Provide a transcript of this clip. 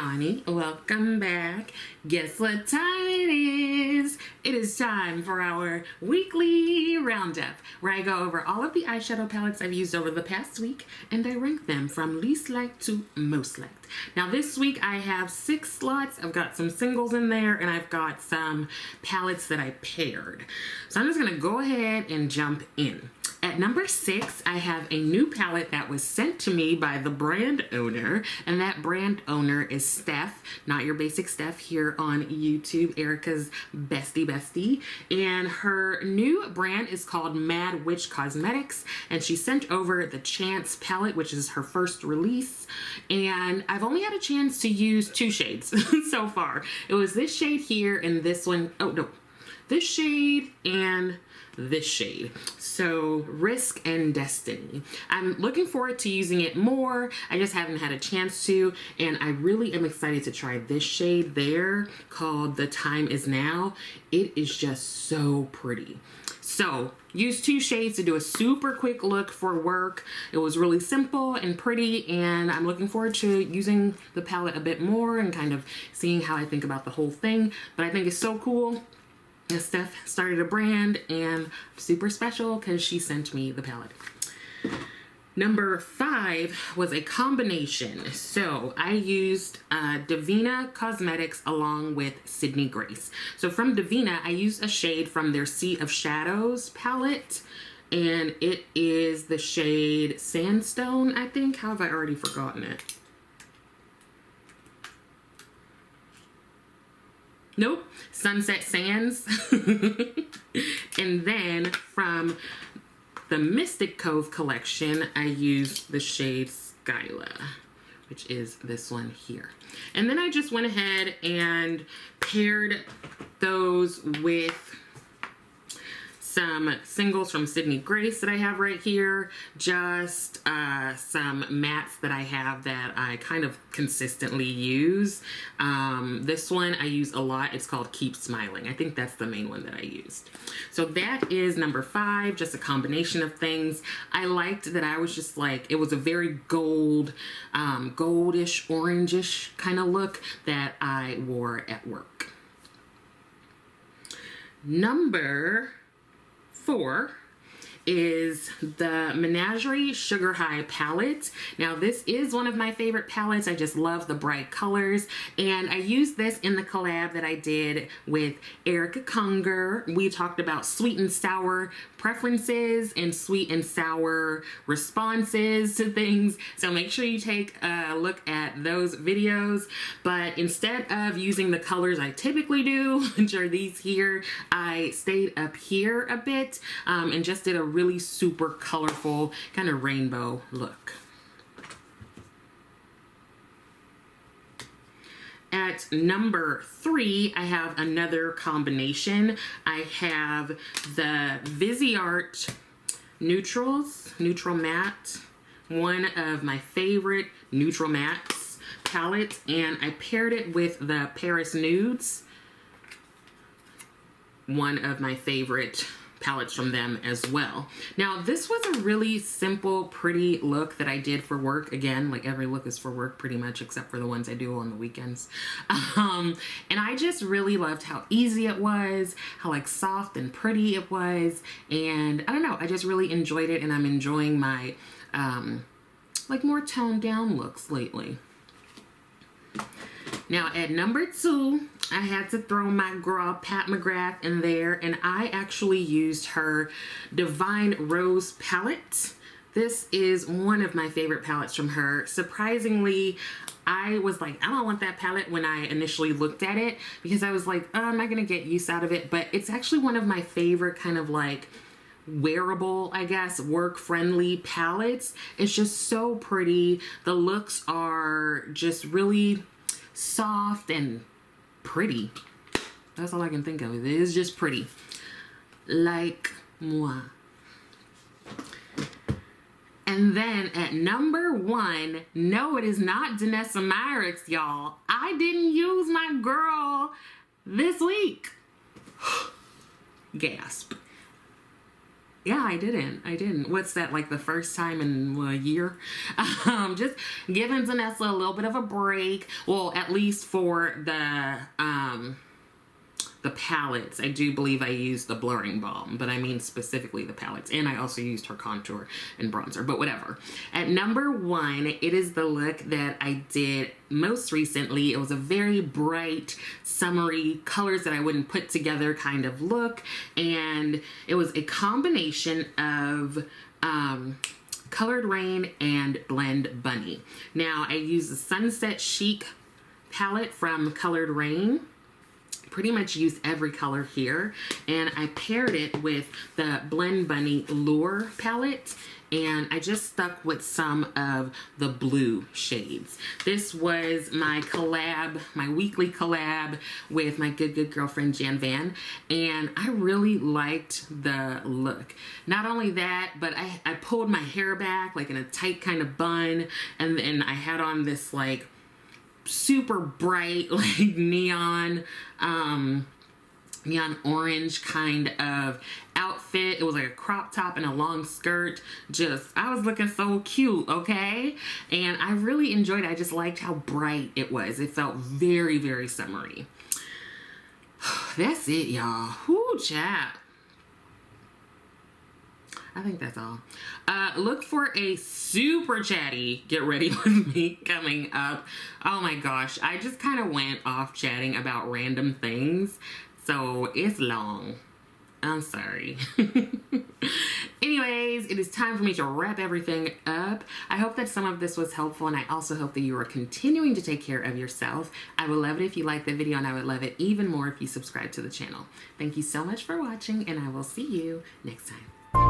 honey, welcome back. Guess what time it is? It is time for our weekly roundup, where I go over all of the eyeshadow palettes I've used over the past week, and I rank them from least liked to most liked. Now this week I have 6 slots. I've got some singles in there, and I've got some palettes that I paired. So I'm just gonna go ahead and jump in. At number 6, I have a new palette that was sent to me by the brand owner, and that brand owner is Steph, not your basic Steph here on YouTube, Erica's bestie. And her new brand is called MadWitch Cosmetics, and she sent over the Chance palette, which is her first release. And I've only had a chance to use 2 shades so far. It was this shade here and this one. Oh no, this shade and this shade. So Risk and Destiny. I'm looking forward to using it more. I just haven't had a chance to, and I really am excited to try this shade there called The Time Is Now. It is just so pretty. So use 2 shades to do a super quick look for work. It was really simple and pretty, and I'm looking forward to using the palette a bit more and kind of seeing how I think about the whole thing. But I think it's so cool. Steph started a brand, and super special because she sent me the palette. Number 5 was a combination. So I used Devinah Cosmetics along with Sydney Grace. So from Devinah, I used a shade from their Sea of Shadows palette, and it is the shade Sandstone, I think. How have I already forgotten it? Nope, Sunset Sands. And then from the Mystic Cove collection, I used the shade Skyla, which is this one here. And then I just went ahead and paired those with some singles from Sydney Grace that I have right here, just some mattes that I have that I kind of consistently use. This one I use a lot. It's called Keep Smiling. I think that's the main one that I used. So that is number 5, just a combination of things. I liked that I was just like, it was a very gold, goldish, orangish kind of look that I wore at work. Number 4 is the Menagerie Sugar High palette. Now this is one of my favorite palettes. I just love the bright colors, and I used this in the collab that I did with Erica Conger. We talked about sweet and sour preferences and sweet and sour responses to things, so make sure you take a look at those videos. But instead of using the colors I typically do, which are these here, I stayed up here a bit and just did a really super colorful kind of rainbow look. At number 3, I have another combination. I have the Viseart Neutral Matte, one of my favorite neutral mattes palettes, and I paired it with the Paris Nudes, one of my favorite palettes from them as well. Now this was a really simple, pretty look that I did for work. Again, like every look is for work pretty much, except for the ones I do on the weekends. And I just really loved how easy it was, how like soft and pretty it was, and I don't know, I just really enjoyed it, and I'm enjoying my like more toned down looks lately. Now at number 2, I had to throw my girl Pat McGrath in there, and I actually used her Divine Rose palette. This is one of my favorite palettes from her. Surprisingly, I was like, I don't want that palette when I initially looked at it, because I was like, oh, I'm not gonna get use out of it, but it's actually one of my favorite kind of like wearable, I guess, work-friendly palettes. It's just so pretty. The looks are just really soft and pretty. That's all I can think of. It is just pretty. Like moi. And then at number 1, no, it is not Danessa Myricks, y'all. I didn't use my girl this week. Gasp. Yeah, I didn't. What's that, like the first time in a year? Just giving Danessa a little bit of a break. Well, at least for the palettes. I do believe I used the blurring balm, but I mean specifically the palettes. And I also used her contour and bronzer, but whatever. At number 1, it is the look that I did most recently. It was a very bright, summery, colors that I wouldn't put together kind of look. And it was a combination of Colored Raine and Blend Bunny. Now, I used the Sunset Chic palette from Colored Raine. Pretty much used every color here, and I paired it with the Blend Bunny Lure palette, and I just stuck with some of the blue shades. This was my collab, my weekly collab with my good girlfriend Jan Van, and I really liked the look. Not only that, but I pulled my hair back like in a tight kind of bun, and then I had on this like super bright like neon orange kind of outfit. It was like a crop top and a long skirt. I was looking so cute, okay? And I really enjoyed it. I just liked how bright it was. It felt very, very summery. That's it, y'all. Whoo, chat. I think that's all. Look for a super chatty Get Ready With Me coming up. Oh my gosh, I just kind of went off chatting about random things, so it's long. I'm sorry. Anyways, it is time for me to wrap everything up. I hope that some of this was helpful, and I also hope that you are continuing to take care of yourself. I would love it if you liked the video, and I would love it even more if you subscribe to the channel. Thank you so much for watching, and I will see you next time.